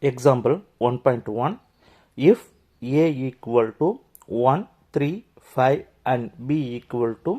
Example 1.1. If A equal to 1, 3, 5 and B equal to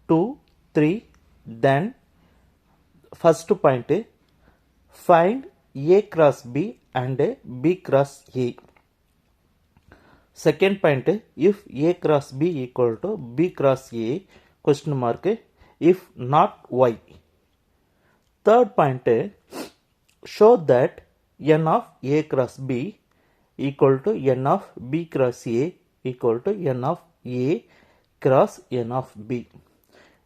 2, 3, then first point, find A cross B and B cross A. Second point, if A cross B equal to B cross A, question mark, if not Y. Third point, show that n of A cross B equal to n of B cross A equal to n of A cross n of B.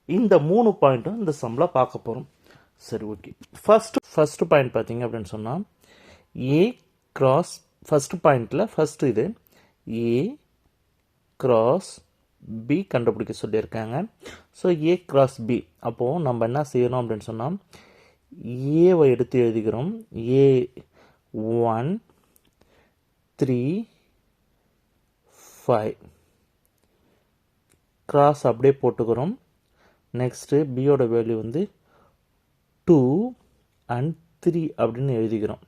இந்த 3 பாயிண்ட்டும் இந்த சம்மில் பார்க்க போகிறோம். சரி, okay. First point பார்த்தீங்க அப்படின்னு சொன்னால் ஏ கிராஸ் ஃபர்ஸ்ட் பாயிண்டில் ஃபர்ஸ்ட் இது ஏ கிராஸ் பி கண்டுபிடிக்க சொல்லியிருக்காங்க. ஸோ ஏ கிராஸ் பி, அப்போது நம்ம என்ன செய்யணும் அப்படின்னு சொன்னால் ஏவை எடுத்து எழுதிக்கிறோம். ஏ 1, 3, 5 கிராஸ் அப்படியே போட்டுக்கிறோம். நெக்ஸ்ட்டு பியோட வேல்யூ வந்து 2 and 3 அப்படின்னு எழுதிக்கிறோம்.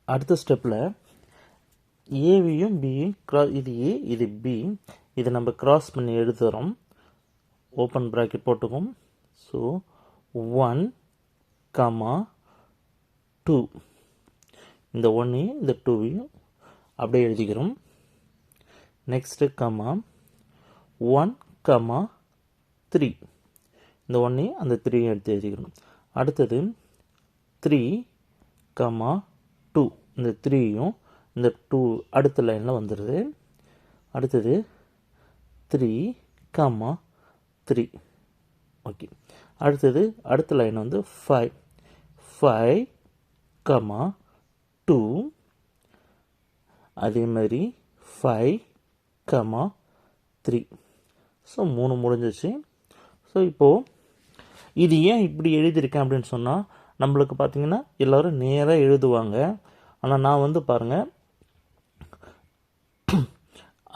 அடுத்த ஸ்டெப்பில் ஏவியும் பியும் கிராஸ், இது ஏ இது பி, இதை நம்ம கிராஸ் பண்ணி எழுதுகிறோம். Open bracket போட்டுக்கோம். ஸோ 1, 2, இந்த 1ஐயும் இந்த 2ஐயும் அப்படியே எழுதிக்கிறோம். நெக்ஸ்ட்டு 1, 3, இந்த 1ஐயும் அந்த 3ஐயும் எடுத்து எழுதிக்கிறோம். அடுத்தது 3, 2, இந்த 3ஐயும் இந்த 2 அடுத்த லைனில் வந்துடுது. அடுத்தது 3, 3, ஓகே. அடுத்தது அடுத்த லைன் வந்து 5, 2, அதே மாதிரி 5, 3. ஸோ 3 முடிஞ்சிச்சு. ஸோ இப்போது இது ஏன் இப்படி எழுதியிருக்கேன் அப்படின்னு சொன்னால், நம்மளுக்கு பார்த்தீங்கன்னா எல்லோரும் நேராக எழுதுவாங்க. ஆனால் நான் வந்து பாருங்கள்,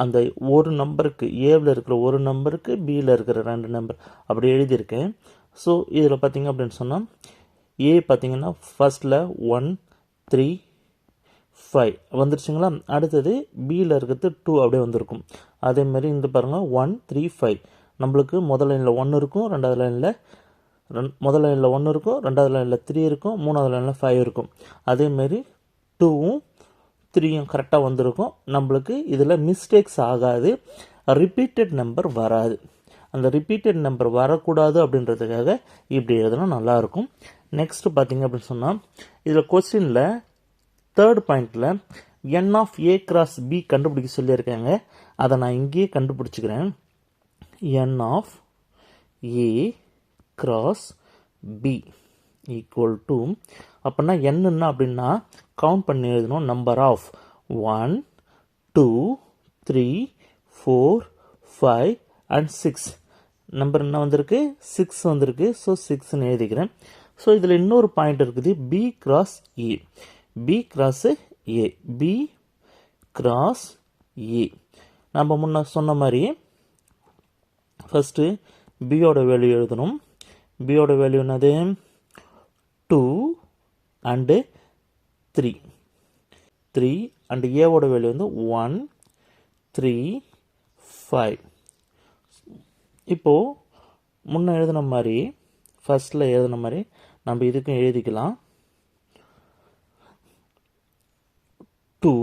அந்த ஒரு நம்பருக்கு ஏவில் இருக்கிற ஒரு நம்பருக்கு பியில் இருக்கிற 2 நம்பர் அப்படி எழுதியிருக்கேன். ஸோ இதில் பார்த்தீங்க அப்படின்னு சொன்னால் ஏ பார்த்தீங்கன்னா ஃபர்ஸ்டில் 1, 3, 5 வந்துருச்சுங்களா. அடுத்தது பியில் இருக்கிறது 2 அப்படியே வந்திருக்கும். அதேமாதிரி இந்த பாருங்கள் 1, 3, 5 நம்மளுக்கு முதல் லைனில் 1 இருக்கும், ரெண்டாவது லைனில் முதல் லைனில் 1 இருக்கும், ரெண்டாவது லைனில் 3 இருக்கும், மூணாவது லைனில் 5 இருக்கும். அதேமாரி 2வும் 3யும் கரெக்டாக வந்திருக்கும். நம்மளுக்கு இதில் மிஸ்டேக்ஸ் ஆகாது, ரிப்பீட்டட் நம்பர் வராது. அந்த ரிப்பீட்டட் நம்பர் வரக்கூடாது அப்படின்றதுக்காக இப்படி எழுதுனா நல்லாயிருக்கும். நெக்ஸ்ட்டு பார்த்தீங்க அப்படின்னு சொன்னால் இதில் கொஸ்டினில் தேர்ட் பாயிண்டில் n of A cross B கண்டுபிடிக்க சொல்லியிருக்காங்க. அதை நான் இங்கேயே கண்டுபிடிச்சிக்கிறேன். n of A cross B equal to, அப்படின்னா என்னன்னா அப்படின்னா கவுண்ட் பண்ணி எழுதணும். Number of 1, 2, 3, 4, 5 and 6. நம்பர் என்ன வந்திருக்கு? 6 வந்திருக்கு. ஸோ 6ன்னு எழுதிக்கிறேன். ஸோ இதில் இன்னொரு பாயிண்ட் இருக்குது, B cross A. B cross A, B cross A. நம்ம முன்ன சொன்ன மாதிரி ஃபஸ்ட்டு பியோட வேல்யூ எழுதணும். பியோட வேல்யூ என்னது? 2 and 3. 3 and ஏவோட வேல்யூ வந்து 1, 3, 5. இப்போது முன்ன எழுதின மாதிரி ஃபஸ்ட்டில் எழுதின மாதிரி நம்ம இதுக்கும் எழுதிக்கலாம். 2,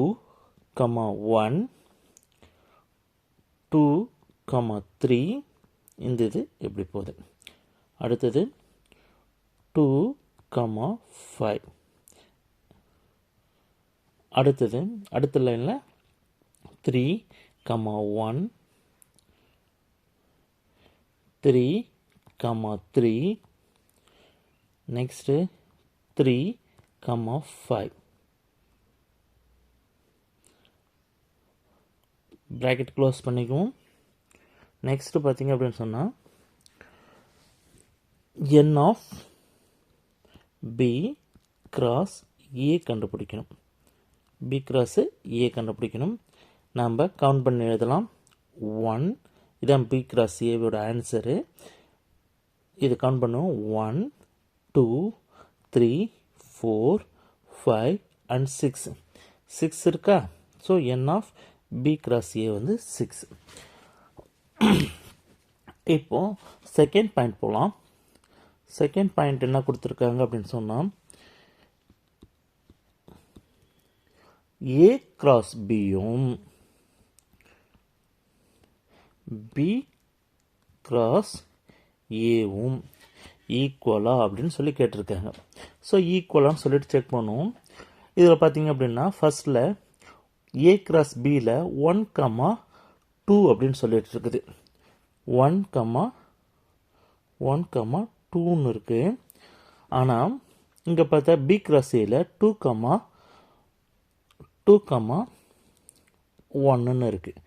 1, 2, 3 இந்த இது எப்படி போகுது. அடுத்தது 2, 5. அடுத்தது அடுத்த லைனில் 3, 1, 3, 3. நெக்ஸ்ட்டு 3, 5. ப்ராக்கெட் க்ளோஸ் பண்ணிக்குவோம். நெக்ஸ்ட்டு பார்த்தீங்க அப்படின்னு சொன்னால் n of B cross A கண்டுபிடிக்கணும். பி கிராஸு ஏ கண்டுபிடிக்கணும். நம்ம கவுண்ட் பண்ணி எழுதலாம். 1, இதான் பி கிராஸ் ஏவோட ஆன்சரு. இது கவுண்ட் பண்ணுவோம். 1, 2, 3, 4, 5 and 6. 6 இருக்கா? So n of b cross a வந்து 6. இப்போ செகண்ட் பாயிண்ட் போகலாம். செகண்ட் பாயிண்ட் என்ன கொடுத்துருக்காங்க அப்படின்னு சொன்னால் a cross bயும் b cross ஏவும் ஈக்குவலா அப்படின்னு சொல்லி கேட்டிருக்காங்க. ஸோ ஈக்குவலான்னு சொல்லிட்டு செக் பண்ணுவோம். இதில் பார்த்தீங்க அப்படின்னா ஃபர்ஸ்டில் ஏ கிராஸ் பியில் 1,2 அப்படின்னு சொல்லிட்டு இருக்குது. 1,2ன்னு இருக்குது. ஆனால் இங்கே பார்த்தா பி கிராஸ் ஏல 2,1ன்னு இருக்குது.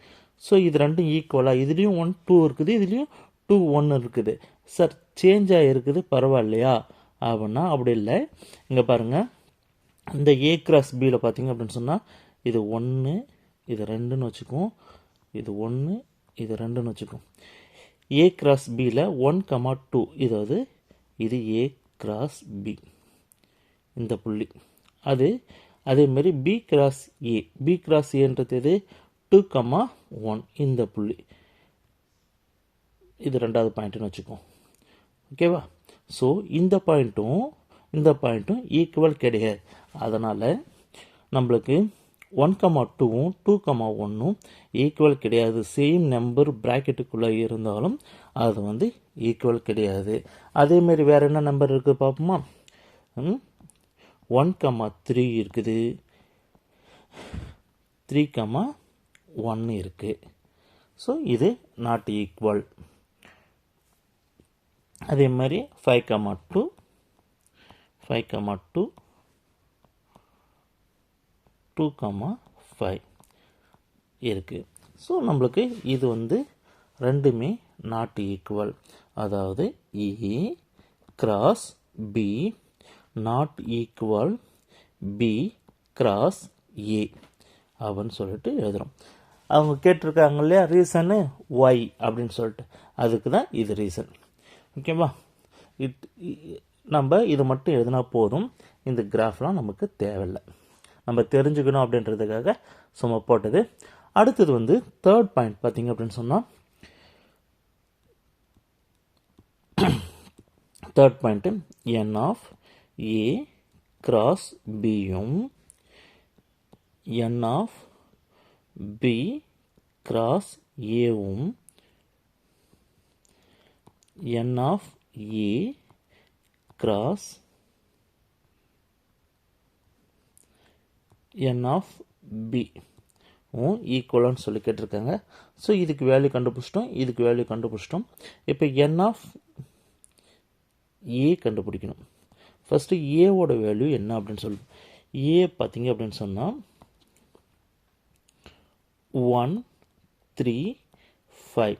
ஸோ இது ரெண்டும் ஈக்குவலாக, இதுலேயும் 1 2 இருக்குது, இதுலேயும் 2 1 இருக்குது. சார் சேஞ்ச் ஆகிருக்குது பரவாயில்லையா அப்படின்னா அப்படி இல்லை. இங்கே பாருங்கள், இந்த ஏ கிராஸ் பியில் பார்த்தீங்க அப்படின்னு சொன்னால் இது 1 இது 2ன்னு வச்சுக்குவோம், இது 1 இது 2ன்னு வச்சுக்குவோம். ஏ கிராஸ் பியில் 1,2 இதாவது இது ஏ கிராஸ் பி இந்த புள்ளி. அதேமாரி பி கிராஸ் ஏன்றது இது 2,1 இந்த புள்ளி. இது ரெண்டாவது பாயிண்ட்டுன்னு வச்சுக்கோம். ஓகேவா? ஸோ இந்த பாயிண்ட்டும் ஈக்குவல் கிடையாது. அதனால் நம்மளுக்கு 1,2வும் 2,1ம் ஈக்குவல் கிடையாது. சேம் நம்பர் ப்ராக்கெட்டுக்குள்ளே இருந்தாலும் அது வந்து ஈக்குவல் கிடையாது. அதேமாரி வேறு என்ன நம்பர் இருக்குது பார்ப்போமா? 1,3 இருக்குது, 3,1 இருக்குது. ஸோ இது நாட் ஈக்குவல். அதே மாதிரி 5,2 2,5 இருக்குது. ஸோ நம்மளுக்கு இது வந்து ரெண்டுமே நாட் ஈக்குவல். அதாவது A cross B not equal B cross A அப்படின்னு சொல்லிட்டு எழுதுகிறோம். அவங்க கேட்டிருக்காங்க இல்லையா ரீசனு ஒய் அப்படின்னு சொல்லிட்டு, அதுக்கு தான் இது ரீசன். ஓகேவா? நம்ம இது மட்டும் எழுதினா போதும். இந்த கிராஃப்லாம் நமக்கு தேவையில்லை. நம்ம தெரிஞ்சுக்கணும் அப்படின்றதுக்காக சும்மா போட்டது. அடுத்தது வந்து தேர்ட் பாயிண்ட் பார்த்தீங்க அப்படின்னு சொன்னால், third point n of A cross பியும் n ஆஃப் பி கிராஸ் ஏவும் n of A cross n of B ஈக்குவலான்னு சொல்லி கேட்டிருக்காங்க. ஸோ இதுக்கு வேல்யூ கண்டுபிடிச்சிட்டோம், இதுக்கு வேல்யூ கண்டுபிடிச்சிட்டோம். இப்போ n ஆஃப் ஏ கண்டுபிடிக்கணும். ஃபஸ்ட்டு ஏவோட வேல்யூ என்ன அப்படின்னு சொல்லி, ஏ பார்த்தீங்க அப்படின்னு சொன்னால் 1 3 5.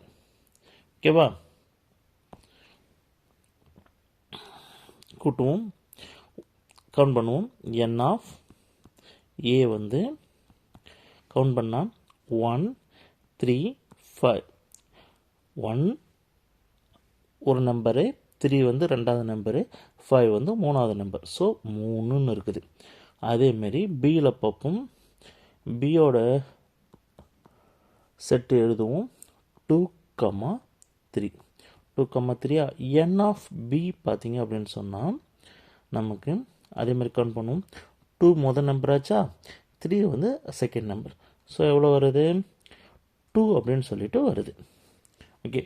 ஓகேவா? கூட்டுவோம், கவுண்ட் பண்ணுவோம். n ஆஃப் ஏ வந்து கவுண்ட் பண்ணால் 1 3 5. 1 ஒரு நம்பரு, 3 வந்து ரெண்டாவது நம்பரு, 5 வந்து மூணாவது நம்பர். ஸோ 3ன்னு இருக்குது. அதேமாரி பியில் பார்ப்போம். பியோட செட்டு எழுதுவோம் 2,3. 2,3 n ஆஃப் பி பார்த்தீங்க அப்படின்னு சொன்னால் நமக்கு அதேமாதிரி கவுண்ட் பண்ணுவோம். 2 முதல் நம்பர் ஆச்சா, 3 வந்து செகண்ட் நம்பர். ஸோ எவ்வளோ வருது? 2 அப்படின்னு சொல்லிட்டு வருது. ஓகே,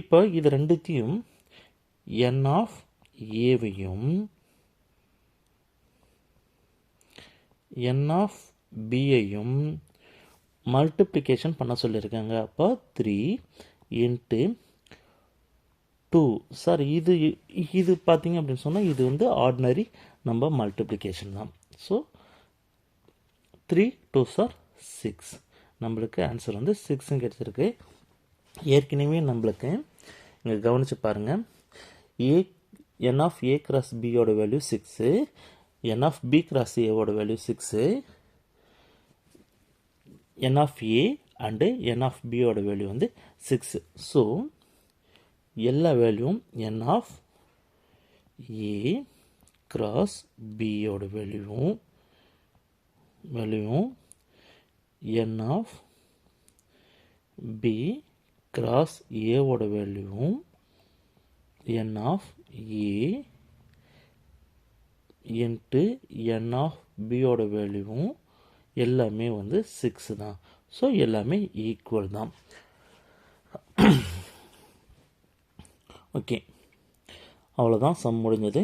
இப்போ இது ரெண்டுத்தையும் n ஆஃப் ஏவையும் n ஆஃப் பியையும் மல்டிப்ளிகேஷன் பண்ண சொல்லியிருக்காங்க. அப்போ 3 இன்ட்டு 2. சார் இது பார்த்தீங்க அப்படின்னு சொன்னால் இது வந்து ஆர்டினரி நம்ம மல்டிப்ளிகேஷன் தான். So 3 2s are 6. நம்மளுக்கு ஆன்சர் வந்து 6 கிடச்சிருக்கு. ஏற்கனவே நம்மளுக்கு இங்கே கவனித்து பாருங்கள். n ஆஃப் ஏ கிராஸ் பியோட value 6, n of B cross ஏவோட value 6, n of A and n of பியோட வேல்யூ வந்து 6. ஸோ எல்லா வேல்யூவும் n ஆஃப் ஏ கிராஸ் பியோட வேல்யூவும் வேல்யூவும் n ஆஃப் பி கிராஸ் ஏவோட வேல்யூவும் n of A into n of பியோட வேல்யூவும் எல்லாமே வந்து 6 தான். ஸோ எல்லாமே ஈக்குவல் தான். ஓகே, அவ்வளோதான், சம் முடிஞ்சது.